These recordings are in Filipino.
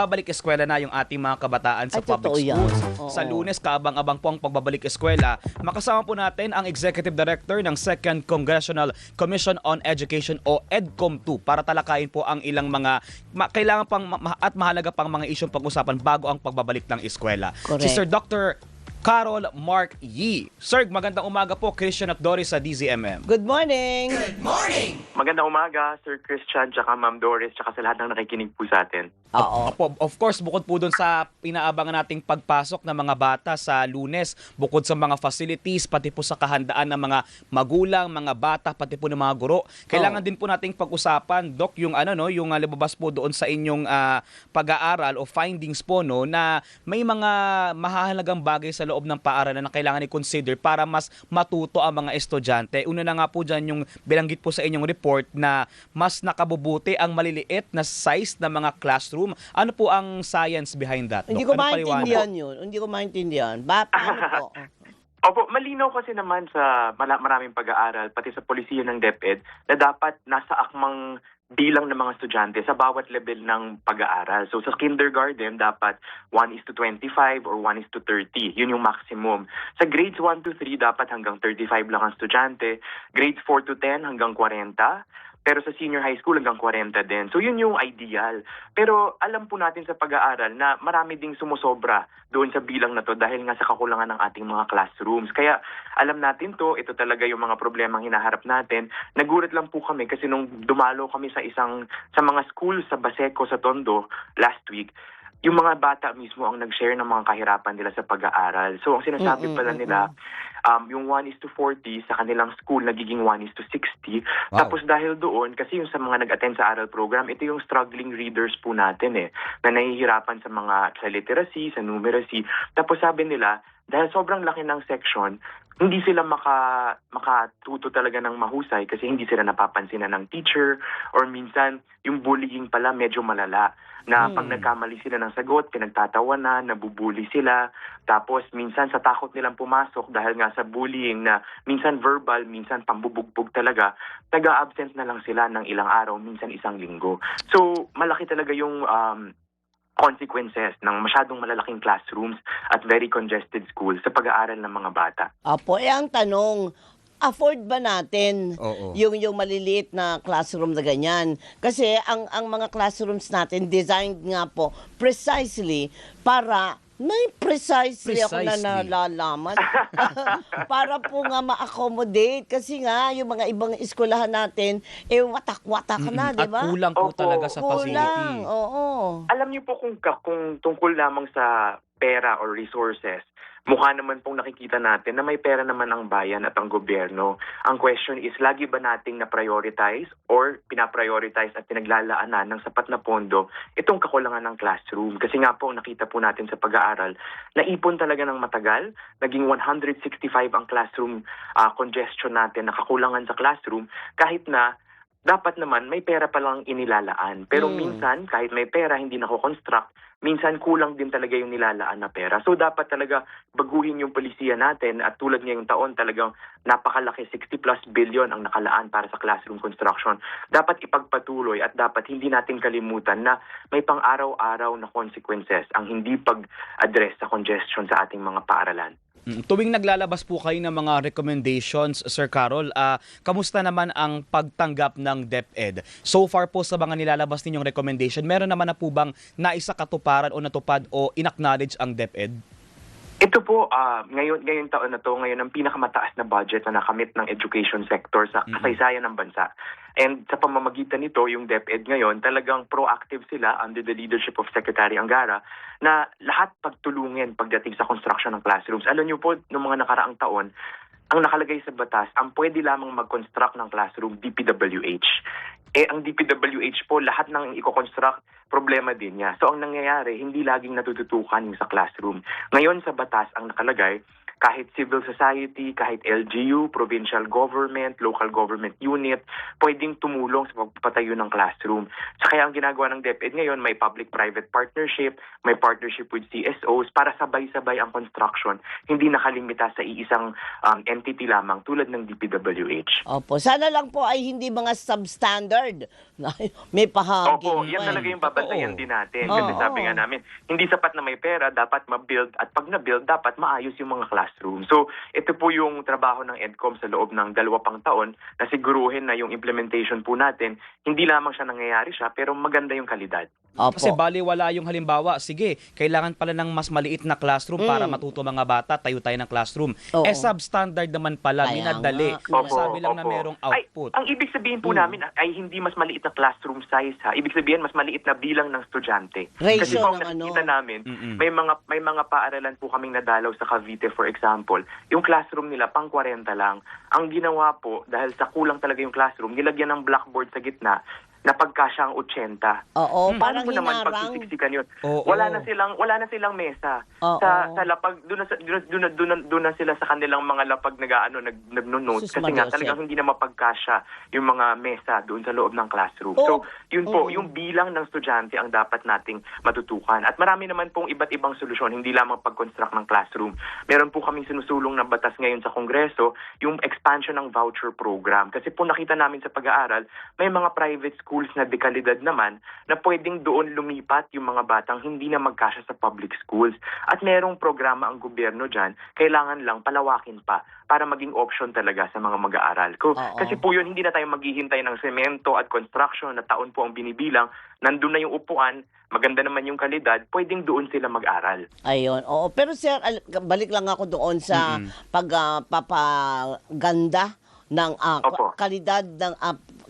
Babalik eskwela na yung ating mga kabataan sa Ay, public totoo yan. schools. Oo. Sa Lunes, kaabang-abang po ang pagbabalik eskwela. Makasama po natin ang Executive Director ng 2nd Congressional Commission on Education o EDCOM2 para talakayin po ang ilang mga kailangan pang at mahalaga pang mga isyong pag-usapan bago ang pagbabalik ng eskwela. Correct. Si Sir Dr. Carol Mark Yee. Sir, magandang umaga po. Christian at Doris sa DZMM. Good morning! Magandang umaga, Sir Christian, tsaka Ma'am Doris, tsaka sa lahat ng nakikinig po sa atin. Oo. Opo, of course, bukod po dun sa inaabangan nating pagpasok ng mga bata sa Lunes, bukod sa mga facilities, pati po sa kahandaan ng mga magulang, mga bata, pati po ng mga guro, kailangan din po nating pag-usapan, Doc, yung yung lumabas po doon sa inyong pag-aaral o findings po na may mga mahahalagang bagay sa loob ng paaralan na kailangan i-consider para mas matuto ang mga estudyante. Una na nga po dyan yung bilanggit po sa inyong report na mas nakabubuti ang maliliit na size ng mga classroom. Ano po ang science behind that, Doc? Hindi ko Ano maintindihan paliwanag? yun. Hindi ko maintindihan. Ano po? Opo, malinaw kasi naman sa maraming pag-aaral, pati sa polisiya ng DepEd, na dapat nasa akmang bilang ng mga estudyante sa bawat level ng pag-aaral. So sa kindergarten, dapat 1:25 or 1:30. Yun yung maximum. Sa grades 1 to 3, dapat hanggang 35 lang ang estudyante. Grades 4 to 10, hanggang 40. Pero sa senior high school hanggang 40 din. So yun yung ideal. Pero alam po natin sa pag-aaral na marami ding sumusobra doon sa bilang na to dahil nga sa kakulangan ng ating mga classrooms. Kaya alam natin to, ito talaga yung mga problemang hinaharap natin. Nagulat lang po kami kasi nung dumalo kami sa mga school sa Baseco sa Tondo last week, yung mga bata mismo ang nag-share ng mga kahirapan nila sa pag-aaral. So ang sinasabi pala nila, yung 1:40 sa kanilang school nagiging 1:60. Wow. Tapos dahil doon, kasi yung sa mga nag-attend sa aral program, ito yung struggling readers po natin na nahihirapan sa literacy, sa numeracy. Tapos sabi nila, dahil sobrang laki ng section, hindi sila makatuto talaga ng mahusay kasi hindi sila napapansinan ng teacher, or minsan yung bullying pala medyo malala na pag nagkamali sila ng sagot, pinagtatawanan, nabubuli sila. Tapos minsan sa takot nilang pumasok dahil nga sa bullying na minsan verbal, minsan pambubugbog talaga, nag-a-absent na lang sila ng ilang araw, minsan isang linggo. So malaki talaga yung consequences ng masyadong malalaking classrooms at very congested schools sa pag-aaral ng mga bata. Apo, ang tanong, afford ba natin Oo. yung maliliit na classroom na ganyan? Kasi ang mga classrooms natin designed nga po precisely para may precisely ako na Precisely. nalalaman. Para po nga ma-accommodate. Kasi nga, yung mga ibang eskwelahan natin, watak-watak na, di ba? At kulang po Opo. talaga sa facility. Kulang, oo. Alam niyo po kung tungkol lamang sa pera or resources, mukha naman pong nakikita natin na may pera naman ang bayan at ang gobyerno. Ang question is, lagi ba nating na-prioritize or pinaprioritize at pinaglalaanan ng sapat na pondo itong kakulangan ng classroom? Kasi nga po, nakita po natin sa pag-aaral, naipon talaga ng matagal, naging 165 ang classroom congestion natin, nakakulangan sa classroom, kahit na dapat naman may pera pa lang inilalaan. Pero minsan, kahit may pera, hindi nako-construct, minsan kulang din talaga yung nilalaan na pera. So dapat talaga baguhin yung polisiya natin at tulad ngayong taon talagang napakalaki, 60+ billion ang nakalaan para sa classroom construction. Dapat ipagpatuloy at dapat hindi natin kalimutan na may pang-araw-araw na consequences ang hindi pag-address sa congestion sa ating mga paaralan. Tuwing naglalabas po kayo ng mga recommendations, Sir Carol, kamusta naman ang pagtanggap ng DepEd? So far po sa mga nilalabas ninyong recommendation, meron naman na po bang naisakatuparan o natupad o inacknowledge ang DepEd? Ito po, ngayon taon na to, ngayon ang pinakamataas na budget na nakamit ng education sector sa kasaysayan ng bansa. And sa pamamagitan nito, yung DepEd ngayon, talagang proactive sila under the leadership of Secretary Angara na lahat pagtulungin pagdating sa construction ng classrooms. Alam niyo po, noong mga nakaraang taon, ang nakalagay sa batas, ang pwede lamang mag-construct ng classroom, DPWH. Ang DPWH po, lahat ng i-construct, problema din niya. So ang nangyayari, hindi laging natututukan yung sa classroom. Ngayon sa batas, ang nakalagay, kahit civil society, kahit LGU, provincial government, local government unit, pwedeng tumulong sa pagpapatayo ng classroom. So kaya ang ginagawa ng DepEd ngayon, may public-private partnership, may partnership with CSOs para sabay-sabay ang construction, hindi nakalimita sa iisang entity lamang tulad ng DPWH. Opo, sana lang po ay hindi mga substandard. May pahaging. Opo, yan talaga yung babantayan din natin. Kasi Oo. sabi nga namin, hindi sapat na may pera, dapat ma-build. At pag na-build, dapat maayos yung mga classroom. So, ito po yung trabaho ng EDCOM sa loob ng 2 pang taon na siguruhin na yung implementation po natin, hindi lamang siya nangyayari siya, pero maganda yung kalidad. Opo. Kasi baliwala yung halimbawa, sige, kailangan pala ng mas maliit na classroom para matuto mga bata, tayo tayo ng classroom. Oo. Substandard naman pala, Kaya minadali. nga. Sabi lang na Opo. merong output. Ang ibig sabihin po namin ay hindi mas maliit na classroom size ha. Ibig sabihin mas maliit na bilang ng estudyante. Ratio Kasi po ng nakikita namin, Mm-mm. may mga paaralan po kaming nadalaw sa Cavite for example. Yung classroom nila pang 40 lang. Ang ginawa po dahil sa kulang talaga yung classroom, nilagyan ng blackboard sa gitna na pagkasya ang 80. Oo, Paano parang mo naman hinarang. pagsisiksikan yun? Oo. Wala na silang mesa. Oo. Sa lapag doon na sila sa kanilang mga lapag nagno-note Sus, kasi Maria nga Jose. talagang hindi na mapagkasya yung mga mesa doon sa loob ng classroom. Oo. So, yun po, Oo. yung bilang ng estudyante ang dapat nating matutukan. At marami naman pong iba't ibang solusyon, hindi lamang pag-construct ng classroom. Meron po kaming sinusulong na batas ngayon sa Kongreso, yung expansion ng voucher program. Kasi po nakita namin sa pag-aaral, may mga private schools na dekalidad naman na pwedeng doon lumipat yung mga batang hindi na magkasya sa public schools. At merong programa ang gobyerno dyan, kailangan lang palawakin pa para maging option talaga sa mga mag-aaral. Oo. Kasi po yun, hindi na tayo maghihintay ng semento at construction na taon po ang binibilang. Nandun na yung upuan, maganda naman yung kalidad, pwedeng doon sila mag-aral. Ayun, oo. Pero sir, balik lang ako doon sa pagpapaganda ng Opo. kalidad ng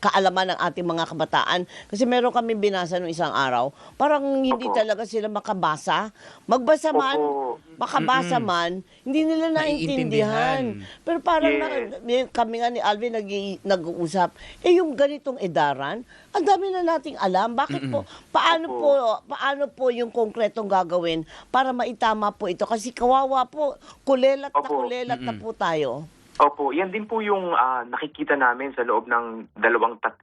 kaalaman ng ating mga kabataan. Kasi meron kami binasa nung isang araw, parang hindi Opo. talaga sila makabasa. Magbasa man, Opo. makabasa man, hindi nila naiintindihan. Pero parang kami nga ni Alvin nag-uusap, yung ganitong edaran, ang dami na nating alam. Bakit po? Paano po yung konkretong gagawin para maitama po ito? Kasi kawawa po, kulelat na po tayo. Opo, yan din po yung nakikita namin sa loob ng 2-3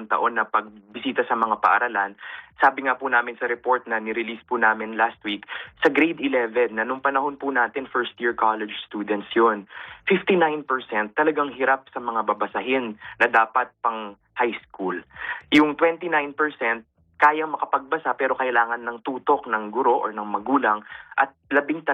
taon na pagbisita sa mga paaralan. Sabi nga po namin sa report na nirelease po namin last week, sa grade 11 na nung panahon po natin first year college students yun, 59% talagang hirap sa mga babasahin na dapat pang high school. Yung 29% kayang makapagbasa pero kailangan ng tutok ng guro or ng magulang at 13%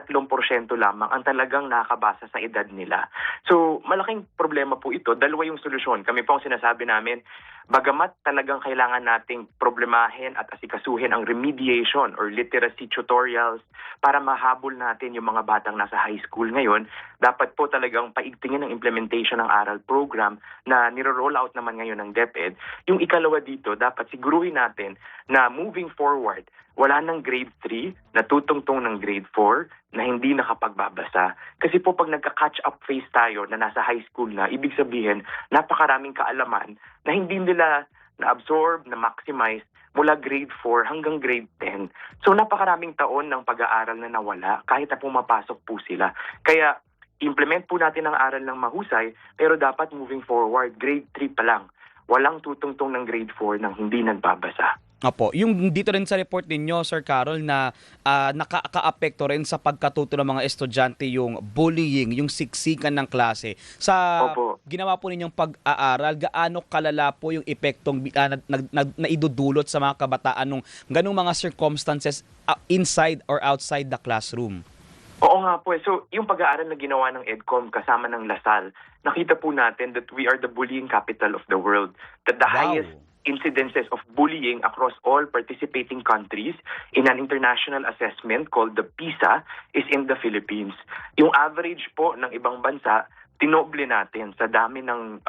lamang ang talagang nakakabasa sa edad nila. So, malaking problema po ito. Dalawa yung solusyon. Kami po ang sinasabi namin, bagamat talagang kailangan nating problemahin at asikasuhin ang remediation or literacy tutorials para mahabol natin yung mga batang nasa high school ngayon, dapat po talagang paigtingin ang implementation ng aral program na niro-roll out naman ngayon ng DepEd. Yung ikalawa dito, dapat siguruhin natin na moving forward, wala ng grade 3 na tutungtong ng grade 4 na hindi nakapagbabasa. Kasi po pag nagka-catch up phase tayo na nasa high school na, ibig sabihin, napakaraming kaalaman na hindi nila na-absorb, na-maximize mula grade 4 hanggang grade 10. So napakaraming taon ng pag-aaral na nawala kahit na pumapasok po sila. Kaya implement po natin ang aral ng mahusay pero dapat moving forward, grade 3 pa lang. Walang tutungtong ng grade 4 nang hindi nagbabasa. Opo, yung dito rin sa report ninyo, Sir Carol, na nakaka-apekto rin sa pagkatuto ng mga estudyante yung bullying, yung siksikan ng klase. Sa Opo. ginawa po ninyong pag-aaral, gaano kalala po yung epektong na idudulot sa mga kabataan ng ganung mga circumstances inside or outside the classroom? Oo nga po. So, yung pag-aaral na ginawa ng EDCOM kasama ng Lasal, nakita po natin that we are the bullying capital of the world. That the highest incidences of bullying across all participating countries in an international assessment called the PISA is in the Philippines. Yung average po ng ibang bansa, tinoble natin sa dami ng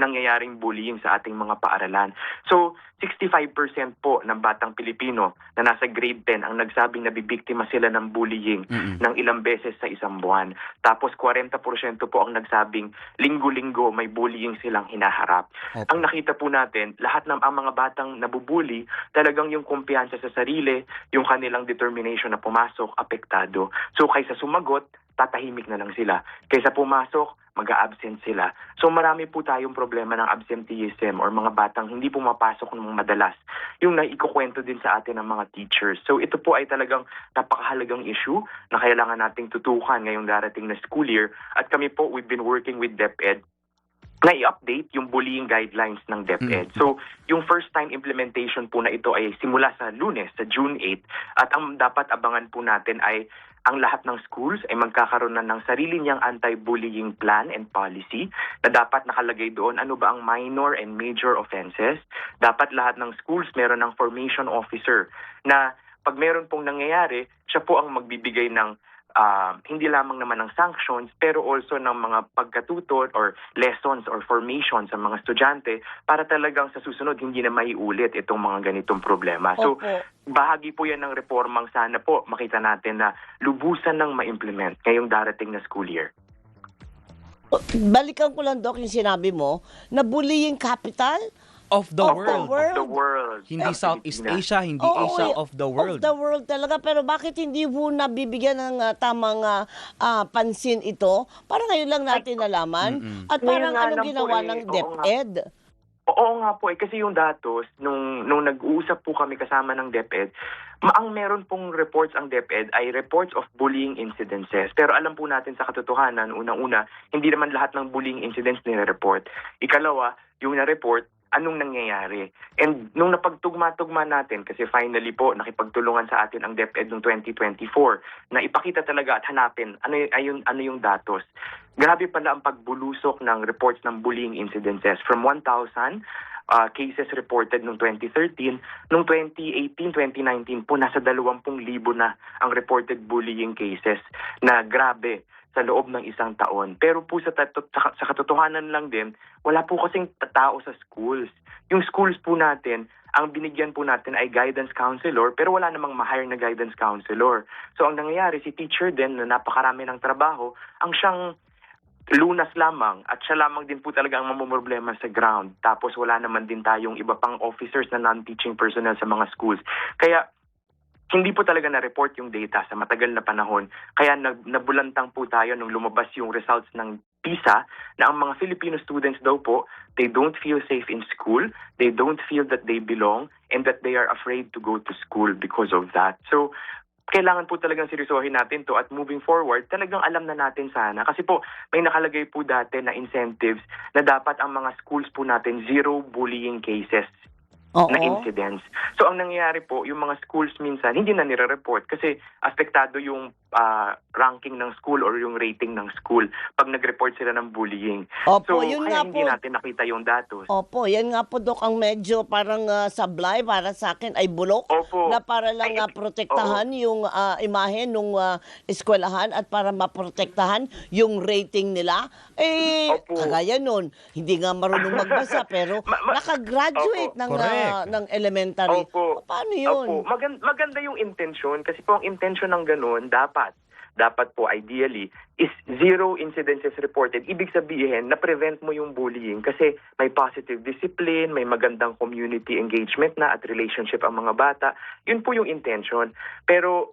nangyayaring bullying sa ating mga paaralan. So, 65% po ng batang Pilipino na nasa grade 10 ang nagsabing nabibiktima sila ng bullying ng ilang beses sa isang buwan. Tapos 40% po ang nagsabing linggo-linggo may bullying silang hinaharap. Okay. Ang nakita po natin, lahat ng ang mga batang nabubully, talagang yung kumpiyansa sa sarili, yung kanilang determination na pumasok, apektado. So kaysa sumagot, tatahimik na lang sila. Kaysa pumasok, mag-a-absent sila. So marami po tayong problema ng absenteeism or mga batang hindi pumapasok ng madalas. Yung naikukwento din sa atin ng mga teachers. So ito po ay talagang napakahalagang issue na kailangan nating tutukan ngayong darating na school year. At kami po, we've been working with DepEd na i-update yung bullying guidelines ng DepEd. So, yung first time implementation po na ito ay simula sa Lunes, sa June 8, at ang dapat abangan po natin ay ang lahat ng schools ay magkakaroon na ng sarili niyang anti-bullying plan and policy na dapat nakalagay doon ano ba ang minor and major offenses. Dapat lahat ng schools meron ng formation officer na pag meron pong nangyayari, siya po ang magbibigay ng hindi lamang naman ng sanctions pero also ng mga pagkatuto or lessons or formation sa mga estudyante para talagang sa susunod hindi na maiulit itong mga ganitong problema. So, Opo. bahagi po yan ng reformang sana po makita natin na lubusan ng ma-implement ngayong darating na school year. Balikan ko lang, Doc, yung sinabi mo, na bullying capital Of the Of the world. world. Of the world. Hindi Ng Southeast Pilipinas. Asia, hindi Oo, Asia, eh, of the world. Of the world talaga. Pero bakit hindi po nabibigyan ng tamang pansin ito? Para ngayon lang natin nalaman. At parang Ngayon nga anong lang po ginawa eh. ng Oo nga. DepEd? Oo nga po kasi yung datos, nung nag-uusap po kami kasama ng DepEd, ang meron pong reports ang DepEd ay reports of bullying incidences. Pero alam po natin sa katotohanan, unang-una, hindi naman lahat ng bullying incidents nire-report. Ikalawa, yung na-report, anong nangyayari. And nung napagtugma-tugma natin, kasi finally po, nakipagtulungan sa atin ang DepEd noong 2024, na ipakita talaga at hanapin ano yung datos. Grabe pala ang pagbulusok ng reports ng bullying incidences from 1,000 cases reported noong 2013. Noong 2018, 2019 po, nasa 20,000 na ang reported bullying cases na grabe sa loob ng isang taon. Pero po sa katotohanan lang din, wala po kasing tao sa schools. Yung schools po natin, ang binigyan po natin ay guidance counselor, pero wala namang ma-hire na guidance counselor. So ang nangyayari, si teacher din na napakarami ng trabaho, ang siyang lunas lamang at siya lamang din po talaga ang mamumroblema sa ground. Tapos wala naman din tayong iba pang officers na non-teaching personnel sa mga schools. Kaya hindi po talaga na-report yung data sa matagal na panahon. Kaya nabulantang po tayo nung lumabas yung results ng PISA na ang mga Filipino students daw po, they don't feel safe in school, they don't feel that they belong, and that they are afraid to go to school because of that. So, kailangan po talagang seryosohin natin to at moving forward, talagang alam na natin sana. Kasi po, may nakalagay po dati na incentives na dapat ang mga schools po natin zero bullying cases na incidents. So ang nangyayari po, yung mga schools minsan hindi na nire-report kasi apektado yung ranking ng school or yung rating ng school pag nag-report sila ng bullying. Opo, So yun kaya nga hindi po. natin nakita yung datos. Opo, yan nga po, Dok, ang medyo parang sablay para sa akin ay bulok. Opo. Na para lang Ay, protektahan yung imahe nung eskwelahan at para maprotektahan yung rating nila. Opo. Kagaya nun, hindi nga marunong magbasa pero nakagraduate Opo. ng, Correct. ng elementary. Opo. Paano yun? Opo. Maganda yung intention kasi po ang intention ng ganun dapat po ideally is zero incidences reported. Ibig sabihin, na-prevent mo yung bullying kasi may positive discipline, may magandang community engagement na at relationship ang mga bata. Yun po yung intention. Pero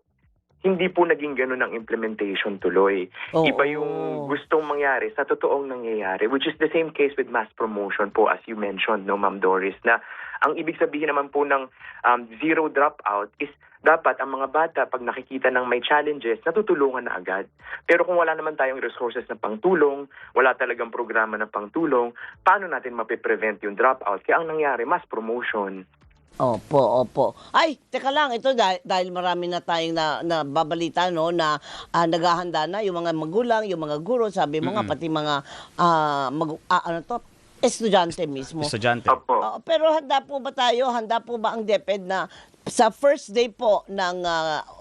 hindi po naging ganun ang implementation tuloy. Oo. Iba yung gustong mangyari sa totoong nangyayari, which is the same case with mass promotion po as you mentioned, no, Ma'am Doris, na ang ibig sabihin naman po ng zero dropout is dapat ang mga bata pag nakikita ng may challenges, natutulungan na agad. Pero kung wala naman tayong resources na pangtulong, wala talagang programa na pangtulong, paano natin mapiprevent yung dropout? Kaya ang nangyari, mass promotion. Opo. Ay, teka lang, ito dahil marami na tayong nababalita, no, na naghahanda na yung mga magulang, yung mga guro, sabi mo nga, pati mga estudyante mismo. Estudyante. Opo. Pero handa po ba tayo, handa po ba ang DepEd na sa first day po ng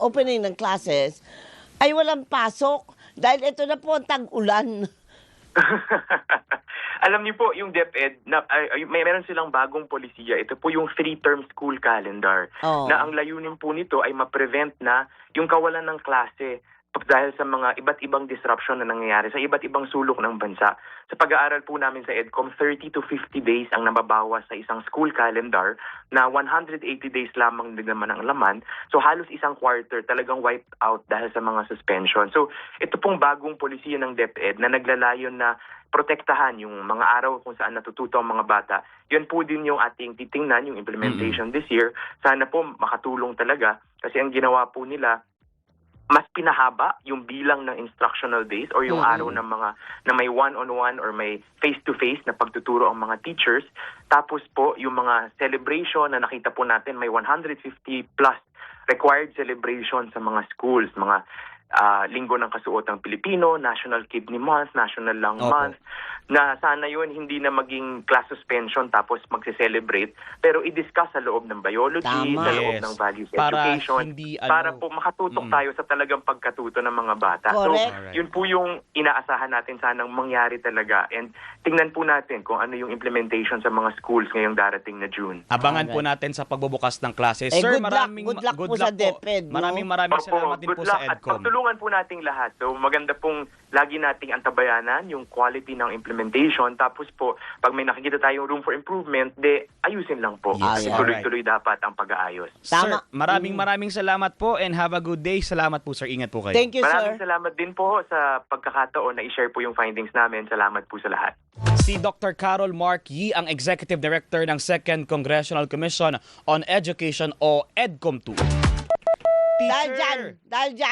opening ng classes ay walang pasok? Dahil ito na po ang tag-ulan. Alam niyo po, yung DepEd, meron silang bagong polisiya. Ito po yung 3-term school calendar. Oo. Na ang layunin po nito ay ma-prevent na yung kawalan ng klase dahil sa mga iba't ibang disruption na nangyayari sa iba't ibang sulok ng bansa. Sa pag-aaral po namin sa EDCOM, 30 to 50 days ang nababawas sa isang school calendar na 180 days lamang din naman ang laman. So halos isang quarter talagang wiped out dahil sa mga suspension. So ito pong bagong polisiya ng DepEd na naglalayon na protektahan yung mga araw kung saan natututo ang mga bata. Yun po din yung ating titingnan, yung implementation this year. Sana po makatulong talaga kasi ang ginawa po nila, mas pinahaba yung bilang ng instructional days or yung araw ng mga na may one-on-one or may face-to-face na pagtuturo ang mga teachers. Tapos po yung mga celebration na nakita po natin, may 150 plus required celebration sa mga schools, mga Linggo ng Kasuotang Pilipino, National Kidney Month, National Lung Month, na sana yun hindi na maging class suspension tapos magse-celebrate, pero i-discuss sa loob ng biology, Tama. sa loob ng values education, para po makatutok tayo sa talagang pagkatuto ng mga bata. Correct. So, yun po yung inaasahan natin sanang mangyari talaga. And tingnan po natin kung ano yung implementation sa mga schools ngayong darating na June. Abangan po natin sa pagbubukas ng klase. good Sir, luck. Good luck po sa DepEd, no? Maraming salamat din po good luck sa at EDCOM. pagtulungan po nating lahat. So maganda pong lagi nating antabayanan yung quality ng implementation. Tapos po, pag may nakikita tayong room for improvement, ayusin lang po. Yes, Kasi alright. tuloy-tuloy dapat ang pag-aayos. Tama. Sir, maraming salamat po and have a good day. Salamat po, sir. Ingat po kayo. Thank you, Maraming sir. salamat din po sa pagkakataon na i-share po yung findings namin. Salamat po sa lahat. Si Dr. Carol Mark Yee, ang Executive Director ng 2nd Congressional Commission on Education o EDCOM 2. Dahil dyan,